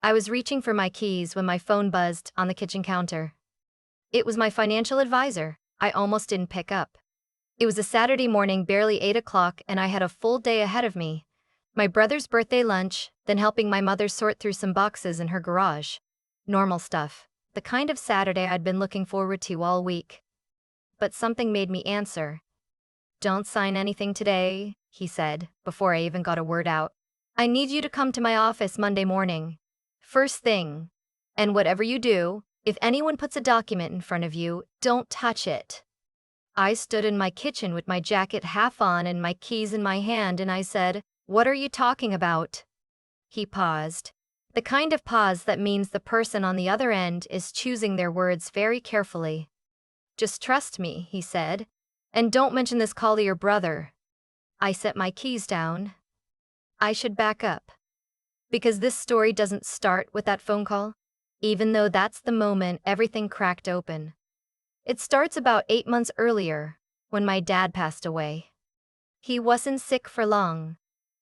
I was reaching for my keys when my phone buzzed on the kitchen counter. It was my financial advisor. I almost didn't pick up. It was a Saturday morning, barely 8 o'clock, and I had a full day ahead of me. My brother's birthday lunch, then helping my mother sort through some boxes in her garage. Normal stuff. The kind of Saturday I'd been looking forward to all week. But something made me answer. "Don't sign anything today," he said, before I even got a word out. "I need you to come to my office Monday morning. First thing. And whatever you do, if anyone puts a document in front of you, don't touch it." I stood in my kitchen with my jacket half on and my keys in my hand, and I said, "What are you talking about?" He paused. The kind of pause that means the person on the other end is choosing their words very carefully. "Just trust me," he said. "And don't mention this call to your brother." I set my keys down. I should back up. Because this story doesn't start with that phone call, even though that's the moment everything cracked open. It starts about 8 months earlier, when my dad passed away. He wasn't sick for long.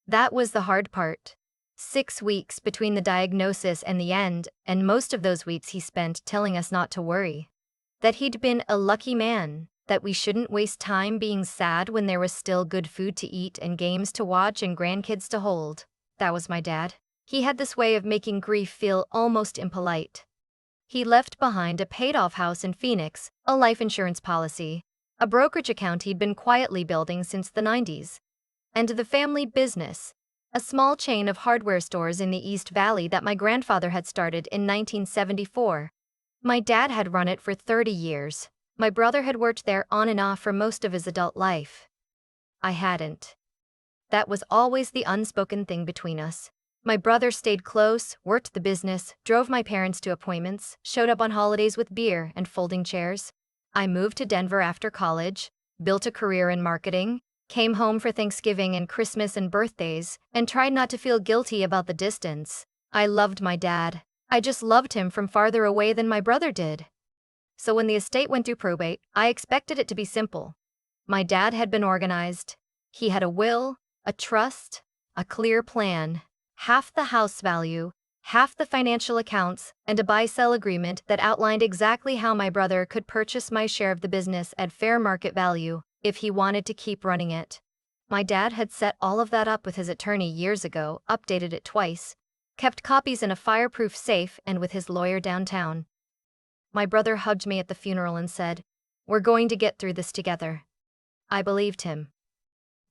That was the hard part. 6 weeks between the diagnosis and the end, and most of those weeks he spent telling us not to worry. That he'd been a lucky man, that we shouldn't waste time being sad when there was still good food to eat and games to watch and grandkids to hold. That was my dad. He had this way of making grief feel almost impolite. He left behind a paid-off house in Phoenix, a life insurance policy, a brokerage account he'd been quietly building since the 90s, and the family business, a small chain of hardware stores in the East Valley that my grandfather had started in 1974. My dad had run it for 30 years. My brother had worked there on and off for most of his adult life. I hadn't. That was always the unspoken thing between us. My brother stayed close, worked the business, drove my parents to appointments, showed up on holidays with beer and folding chairs. I moved to Denver after college, built a career in marketing, came home for Thanksgiving and Christmas and birthdays, and tried not to feel guilty about the distance. I loved my dad. I just loved him from farther away than my brother did. So when the estate went through probate, I expected it to be simple. My dad had been organized. He had a will, a trust, a clear plan. Half the house value, half the financial accounts, and a buy-sell agreement that outlined exactly how my brother could purchase my share of the business at fair market value if he wanted to keep running it. My dad had set all of that up with his attorney years ago, updated it twice, kept copies in a fireproof safe, and with his lawyer downtown. My brother hugged me at the funeral and said, "We're going to get through this together." I believed him.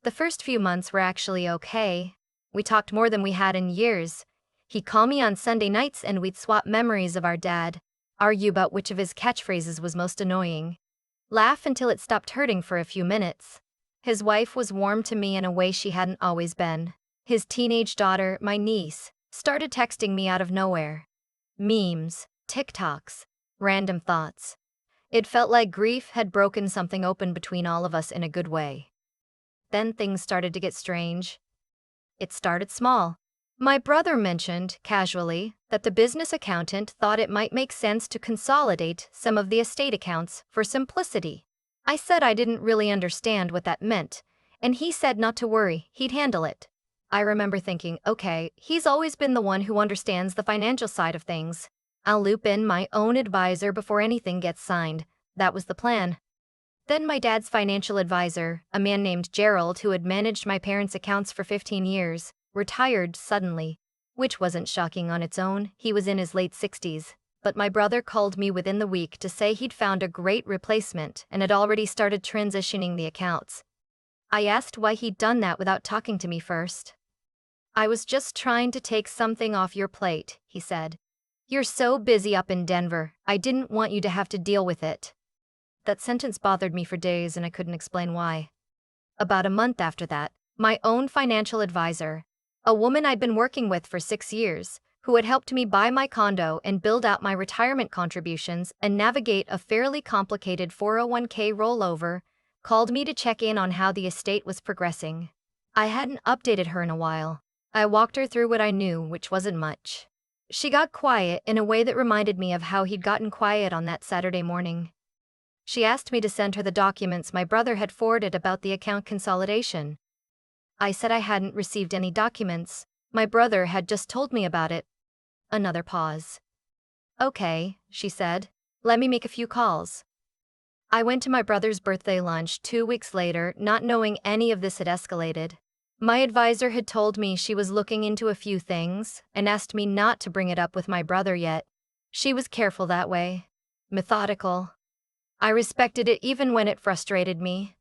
The first few months were actually okay. We talked more than we had in years. He'd call me on Sunday nights and we'd swap memories of our dad, argue about which of his catchphrases was most annoying, laugh until it stopped hurting for a few minutes. His wife was warm to me in a way she hadn't always been. His teenage daughter, my niece, started texting me out of nowhere. Memes, TikToks, random thoughts. It felt like grief had broken something open between all of us in a good way. Then things started to get strange. It started small. My brother mentioned, casually, that the business accountant thought it might make sense to consolidate some of the estate accounts for simplicity. I said I didn't really understand what that meant, and he said not to worry, he'd handle it. I remember thinking, okay, he's always been the one who understands the financial side of things. I'll loop in my own advisor before anything gets signed. That was the plan. Then my dad's financial advisor, a man named Gerald who had managed my parents' accounts for 15 years, retired suddenly. Which wasn't shocking on its own, he was in his late 60s. But my brother called me within the week to say he'd found a great replacement and had already started transitioning the accounts. I asked why he'd done that without talking to me first. "I was just trying to take something off your plate," he said. "You're so busy up in Denver, I didn't want you to have to deal with it." That sentence bothered me for days and I couldn't explain why. About a month after that, my own financial advisor, a woman I'd been working with for 6 years, who had helped me buy my condo and build out my retirement contributions and navigate a fairly complicated 401k rollover, called me to check in on how the estate was progressing. I hadn't updated her in a while. I walked her through what I knew, which wasn't much. She got quiet in a way that reminded me of how he'd gotten quiet on that Saturday morning. She asked me to send her the documents my brother had forwarded about the account consolidation. I said I hadn't received any documents. My brother had just told me about it. Another pause. Okay, she said. Let me make a few calls. I went to my brother's birthday lunch 2 weeks later, not knowing any of this had escalated. My advisor had told me she was looking into a few things and asked me not to bring it up with my brother yet. She was careful that way. Methodical. I respected it even when it frustrated me.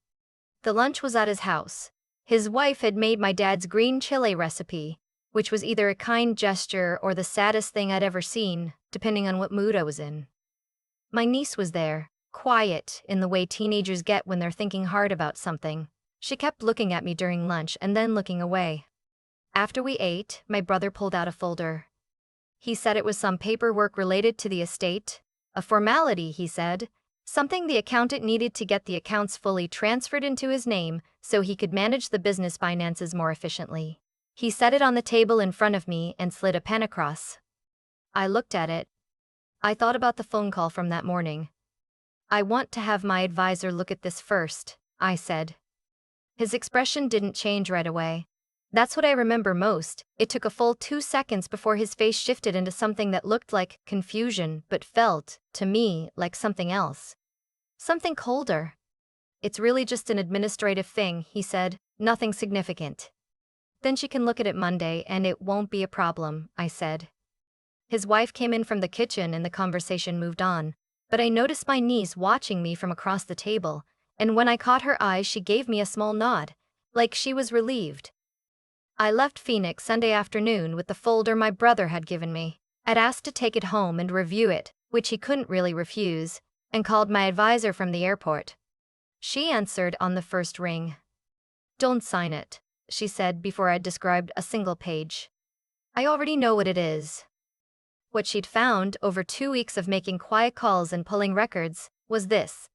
The lunch was at his house. His wife had made my dad's green chile recipe, which was either a kind gesture or the saddest thing I'd ever seen, depending on what mood I was in. My niece was there, quiet in the way teenagers get when they're thinking hard about something. She kept looking at me during lunch and then looking away. After we ate, my brother pulled out a folder. He said it was some paperwork related to the estate. A formality, he said. Something the accountant needed to get the accounts fully transferred into his name so he could manage the business finances more efficiently. He set it on the table in front of me and slid a pen across. I looked at it. I thought about the phone call from that morning. I want to have my advisor look at this first, I said. His expression didn't change right away. That's what I remember most. It took a full 2 seconds before his face shifted into something that looked like confusion but felt, to me, like something else. Something colder. It's really just an administrative thing, he said, nothing significant. Then she can look at it Monday and it won't be a problem, I said. His wife came in from the kitchen and the conversation moved on, but I noticed my niece watching me from across the table, and when I caught her eye she gave me a small nod, like she was relieved. I left Phoenix Sunday afternoon with the folder my brother had given me. I'd asked to take it home and review it, which he couldn't really refuse, and called my advisor from the airport. She answered on the first ring. Don't sign it, she said before I'd described a single page. I already know what it is. What she'd found over 2 weeks of making quiet calls and pulling records was this.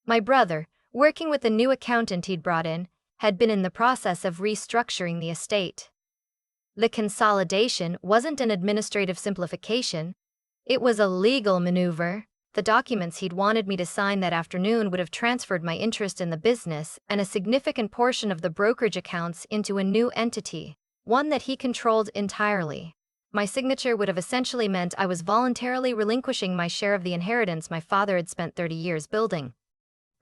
My brother, working with the new accountant he'd brought in, had been in the process of restructuring the estate. The consolidation wasn't an administrative simplification. It was a legal maneuver. The documents he'd wanted me to sign that afternoon would have transferred my interest in the business and a significant portion of the brokerage accounts into a new entity, one that he controlled entirely. My signature would have essentially meant I was voluntarily relinquishing my share of the inheritance my father had spent 30 years building.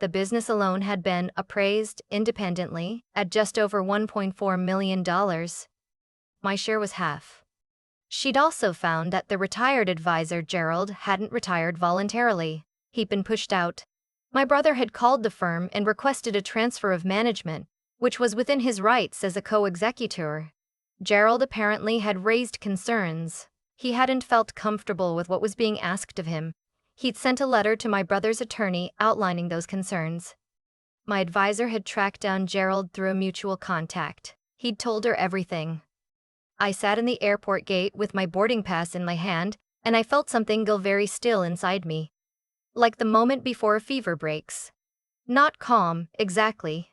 The business alone had been appraised independently at just over $1.4 million. My share was half. She'd also found that the retired advisor Gerald hadn't retired voluntarily. He'd been pushed out. My brother had called the firm and requested a transfer of management, which was within his rights as a co-executor. Gerald apparently had raised concerns. He hadn't felt comfortable with what was being asked of him. He'd sent a letter to my brother's attorney outlining those concerns. My advisor had tracked down Gerald through a mutual contact. He'd told her everything. I sat in the airport gate with my boarding pass in my hand, and I felt something go very still inside me. Like the moment before a fever breaks. Not calm, exactly.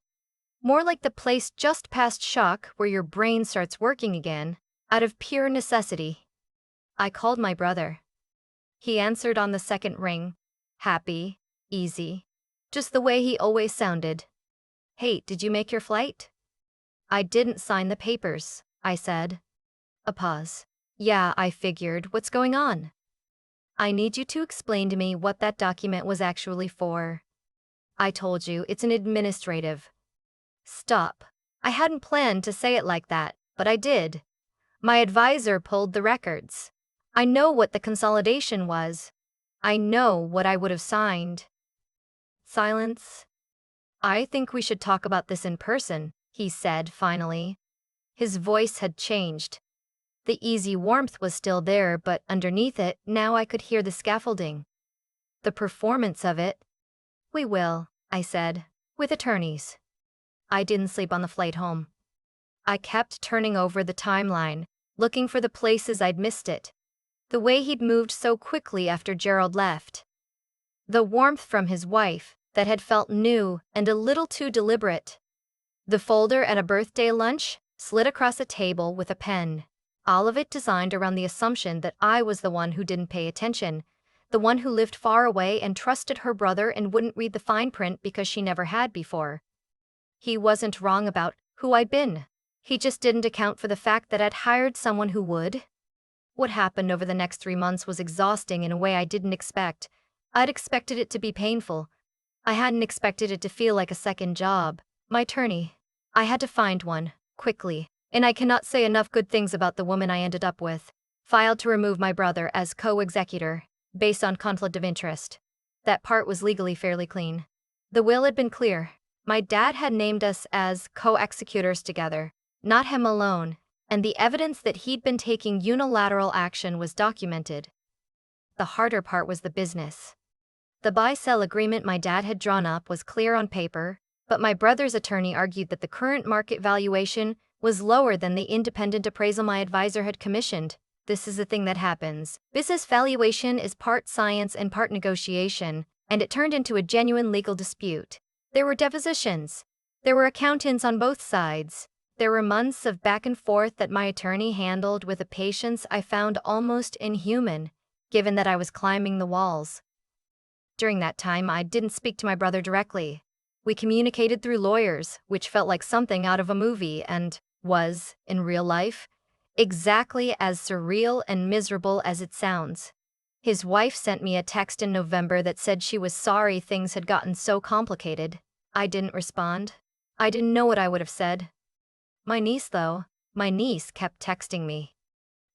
More like the place just past shock where your brain starts working again, out of pure necessity. I called my brother. He answered on the second ring. Happy, easy. Just the way he always sounded. Hey, did you make your flight? I didn't sign the papers, I said. A pause. Yeah, I figured. What's going on? I need you to explain to me what that document was actually for. I told you, it's an administrative. Stop. I hadn't planned to say it like that, but I did. My advisor pulled the records. I know what the consolidation was. I know what I would have signed. Silence. I think we should talk about this in person, he said finally. His voice had changed. The easy warmth was still there, but underneath it, now I could hear the scaffolding. The performance of it. We will, I said, with attorneys. I didn't sleep on the flight home. I kept turning over the timeline, looking for the places I'd missed it. The way he'd moved so quickly after Gerald left. The warmth from his wife, that had felt new and a little too deliberate. The folder at a birthday lunch, slid across a table with a pen. All of it designed around the assumption that I was the one who didn't pay attention, the one who lived far away and trusted her brother and wouldn't read the fine print because she never had before. He wasn't wrong about who I'd been. He just didn't account for the fact that I'd hired someone who would. What happened over the next 3 months was exhausting in a way I didn't expect. I'd expected it to be painful. I hadn't expected it to feel like a second job. My attorney. I had to find one, quickly. And I cannot say enough good things about the woman I ended up with. Filed to remove my brother as co-executor, based on conflict of interest. That part was legally fairly clean. The will had been clear. My dad had named us as co-executors together, not him alone, and the evidence that he'd been taking unilateral action was documented. The harder part was the business. The buy-sell agreement my dad had drawn up was clear on paper, but my brother's attorney argued that the current market valuation was lower than the independent appraisal my advisor had commissioned. This is the thing that happens. Business valuation is part science and part negotiation, and it turned into a genuine legal dispute. There were depositions. There were accountants on both sides. There were months of back and forth that my attorney handled with a patience I found almost inhuman, given that I was climbing the walls. During that time, I didn't speak to my brother directly. We communicated through lawyers, which felt like something out of a movie and was, in real life, exactly as surreal and miserable as it sounds. His wife sent me a text in November that said she was sorry things had gotten so complicated. I didn't respond. I didn't know what I would have said. My niece kept texting me.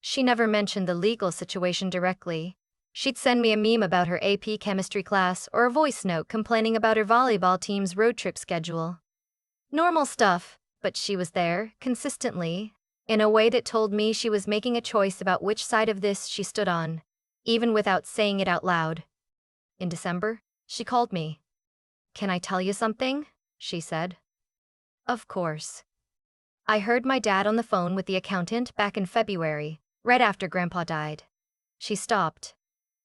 She never mentioned the legal situation directly. She'd send me a meme about her AP chemistry class or a voice note complaining about her volleyball team's road trip schedule. Normal stuff, but she was there, consistently, in a way that told me she was making a choice about which side of this she stood on, even without saying it out loud. In December, she called me. "Can I tell you something?" she said. Of course. I heard my dad on the phone with the accountant back in February, right after Grandpa died. She stopped.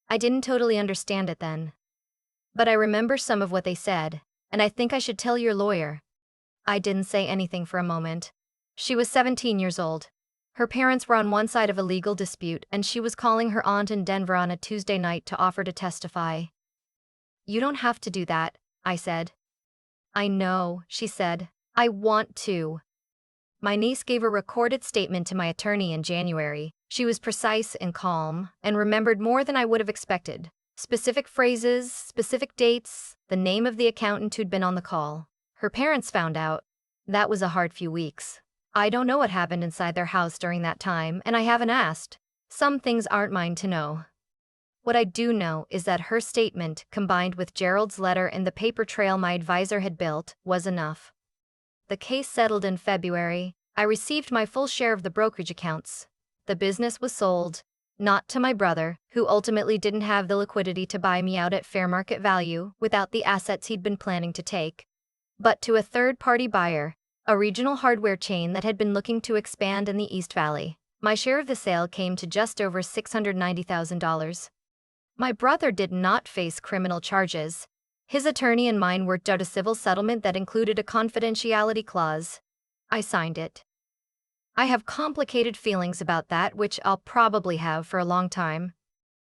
I didn't totally understand it then. But I remember some of what they said, and I think I should tell your lawyer. I didn't say anything for a moment. She was 17 years old. Her parents were on one side of a legal dispute, and she was calling her aunt in Denver on a Tuesday night to offer to testify. "You don't have to do that," I said. "I know," she said. "I want to." My niece gave a recorded statement to my attorney in January. She was precise and calm, and remembered more than I would have expected. Specific phrases, specific dates, the name of the accountant who'd been on the call. Her parents found out. That was a hard few weeks. I don't know what happened inside their house during that time, and I haven't asked. Some things aren't mine to know. What I do know is that her statement, combined with Gerald's letter and the paper trail my advisor had built, was enough. The case settled in February. I received my full share of the brokerage accounts. The business was sold, not to my brother, who ultimately didn't have the liquidity to buy me out at fair market value without the assets he'd been planning to take, but to a third-party buyer, a regional hardware chain that had been looking to expand in the East Valley. My share of the sale came to just over $690,000. My brother did not face criminal charges. His attorney and mine worked out a civil settlement that included a confidentiality clause. I signed it. I have complicated feelings about that, which I'll probably have for a long time.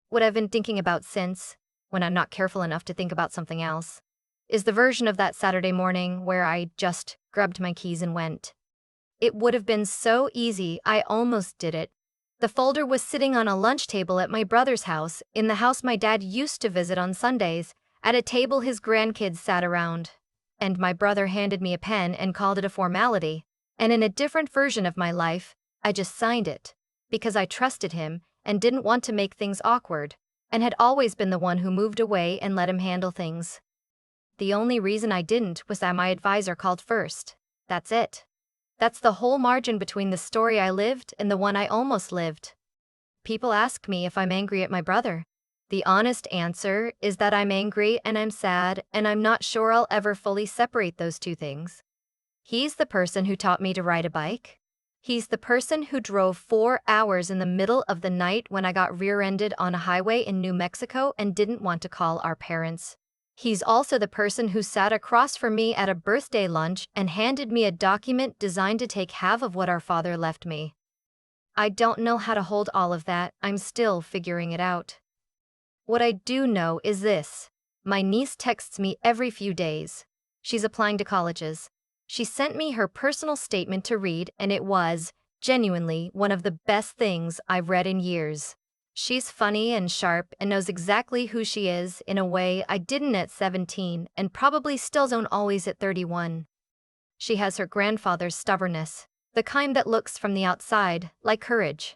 What I've been thinking about since, when I'm not careful enough to think about something else, is the version of that Saturday morning where I just grabbed my keys and went. It would have been so easy, I almost did it. The folder was sitting on a lunch table at my brother's house, in the house my dad used to visit on Sundays, at a table his grandkids sat around. And my brother handed me a pen and called it a formality. And in a different version of my life, I just signed it, because I trusted him and didn't want to make things awkward, and had always been the one who moved away and let him handle things. The only reason I didn't was that my advisor called first. That's it. That's the whole margin between the story I lived and the one I almost lived. People ask me if I'm angry at my brother. The honest answer is that I'm angry and I'm sad, and I'm not sure I'll ever fully separate those two things. He's the person who taught me to ride a bike. He's the person who drove 4 hours in the middle of the night when I got rear-ended on a highway in New Mexico and didn't want to call our parents. He's also the person who sat across from me at a birthday lunch and handed me a document designed to take half of what our father left me. I don't know how to hold all of that. I'm still figuring it out. What I do know is this. My niece texts me every few days. She's applying to colleges. She sent me her personal statement to read, and it was, Genuinely, one of the best things I've read in years. She's funny and sharp and knows exactly who she is in a way I didn't at 17 and probably still don't always at 31. She has her grandfather's stubbornness, the kind that looks from the outside like courage.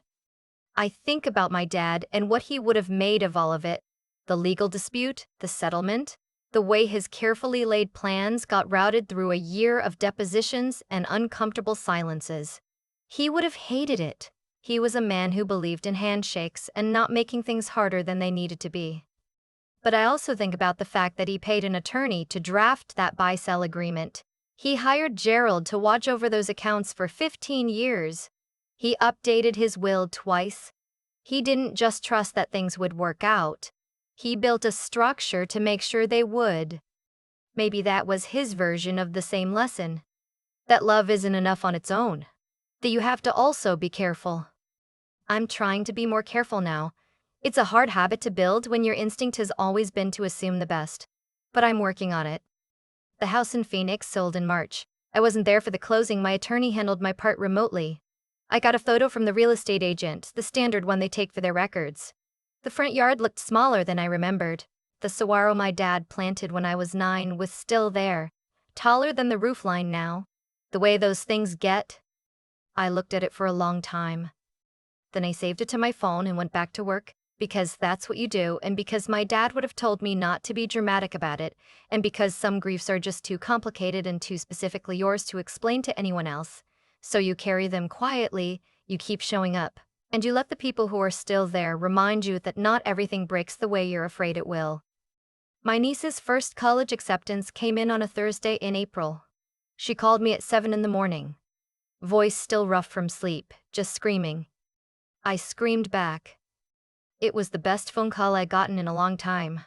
I think about my dad and what he would have made of all of it. The legal dispute, the settlement, the way his carefully laid plans got routed through a year of depositions and uncomfortable silences. He would have hated it. He was a man who believed in handshakes and not making things harder than they needed to be. But I also think about the fact that he paid an attorney to draft that buy-sell agreement. He hired Gerald to watch over those accounts for 15 years. He updated his will twice. He didn't just trust that things would work out. He built a structure to make sure they would. Maybe that was his version of the same lesson. That love isn't enough on its own. That you have to also be careful. I'm trying to be more careful now. It's a hard habit to build when your instinct has always been to assume the best. But I'm working on it. The house in Phoenix sold in March. I wasn't there for the closing. My attorney handled my part remotely. I got a photo from the real estate agent, the standard one they take for their records. The front yard looked smaller than I remembered. The saguaro my dad planted when I was 9 was still there, taller than the roofline now. The way those things get. I looked at it for a long time. Then I saved it to my phone and went back to work, because that's what you do, and because my dad would have told me not to be dramatic about it, and because some griefs are just too complicated and too specifically yours to explain to anyone else. So you carry them quietly, you keep showing up, and you let the people who are still there remind you that not everything breaks the way you're afraid it will. My niece's first college acceptance came in on a Thursday in April. She called me at 7 in the morning. Voice still rough from sleep, just screaming. I screamed back. It was the best phone call I'd gotten in a long time.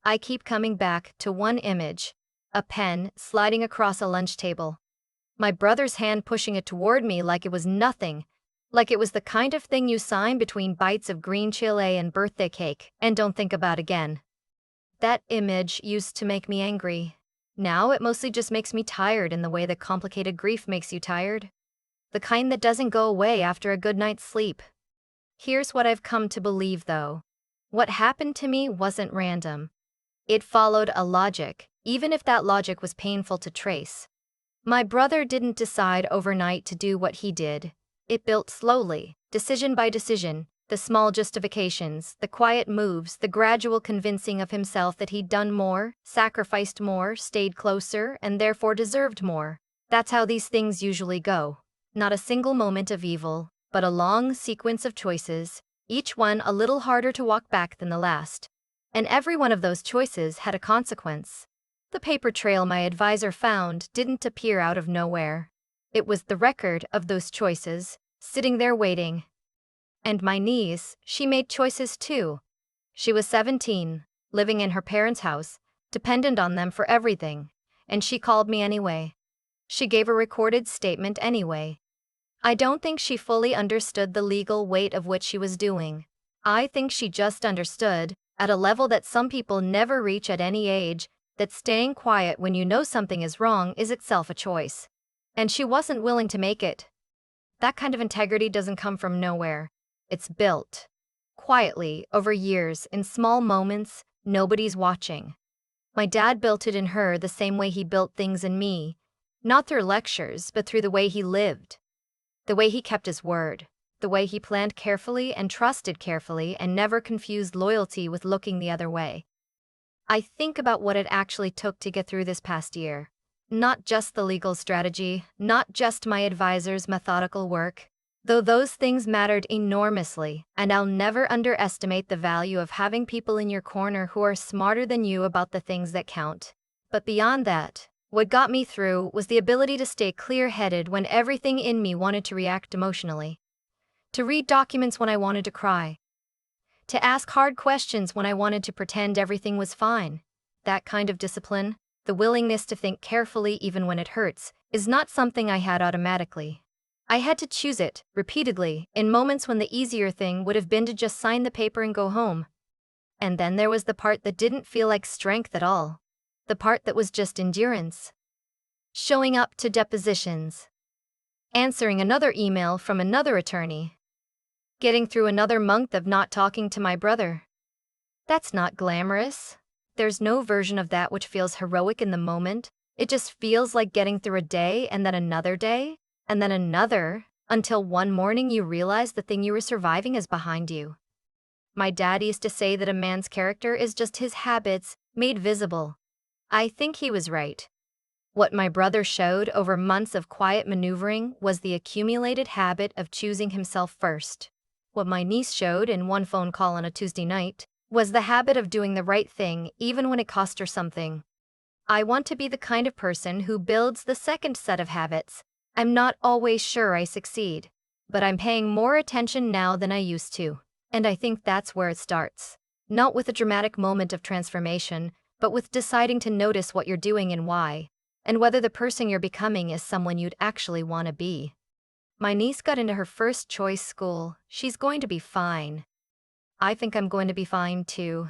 I keep coming back to one image, a pen sliding across a lunch table. My brother's hand pushing it toward me like it was nothing, like it was the kind of thing you sign between bites of green chile and birthday cake and don't think about again. That image used to make me angry. Now it mostly just makes me tired in the way that complicated grief makes you tired. The kind that doesn't go away after a good night's sleep. Here's what I've come to believe though. What happened to me wasn't random. It followed a logic, even if that logic was painful to trace. My brother didn't decide overnight to do what he did. It built slowly, decision by decision, the small justifications, the quiet moves, the gradual convincing of himself that he'd done more, sacrificed more, stayed closer, and therefore deserved more. That's how these things usually go. Not a single moment of evil, but a long sequence of choices, each one a little harder to walk back than the last. And every one of those choices had a consequence. The paper trail my advisor found didn't appear out of nowhere. It was the record of those choices, sitting there waiting. And my niece, she made choices too. She was 17, living in her parents' house, dependent on them for everything, and she called me anyway. She gave a recorded statement anyway. I don't think she fully understood the legal weight of what she was doing. I think she just understood, at a level that some people never reach at any age, that staying quiet when you know something is wrong is itself a choice. And she wasn't willing to make it. That kind of integrity doesn't come from nowhere. It's built. Quietly, over years, in small moments, nobody's watching. My dad built it in her the same way he built things in me. Not through lectures, but through the way he lived. The way he kept his word. The way he planned carefully and trusted carefully and never confused loyalty with looking the other way. I think about what it actually took to get through this past year. Not just the legal strategy, not just my advisor's methodical work, though those things mattered enormously, and I'll never underestimate the value of having people in your corner who are smarter than you about the things that count. But beyond that, what got me through was the ability to stay clear-headed when everything in me wanted to react emotionally. To read documents when I wanted to cry. To ask hard questions when I wanted to pretend everything was fine. That kind of discipline, the willingness to think carefully even when it hurts, is not something I had automatically. I had to choose it, repeatedly, in moments when the easier thing would have been to just sign the paper and go home. And then there was the part that didn't feel like strength at all. The part that was just endurance. Showing up to depositions. answering another email from another attorney, getting through another month of not talking to my brother. That's not glamorous. There's no version of that which feels heroic in the moment. It just feels like getting through a day and then another day, and then another, until one morning you realize the thing you were surviving is behind you. My dad used to say that a man's character is just his habits, made visible. I think he was right. What my brother showed over months of quiet maneuvering was the accumulated habit of choosing himself first. What my niece showed in one phone call on a Tuesday night was the habit of doing the right thing even when it cost her something. I want to be the kind of person who builds the second set of habits. I'm not always sure I succeed, but I'm paying more attention now than I used to. And I think that's where it starts. Not with a dramatic moment of transformation, but with deciding to notice what you're doing and why, and whether the person you're becoming is someone you'd actually want to be. My niece got into her first choice school. She's going to be fine. I think I'm going to be fine too.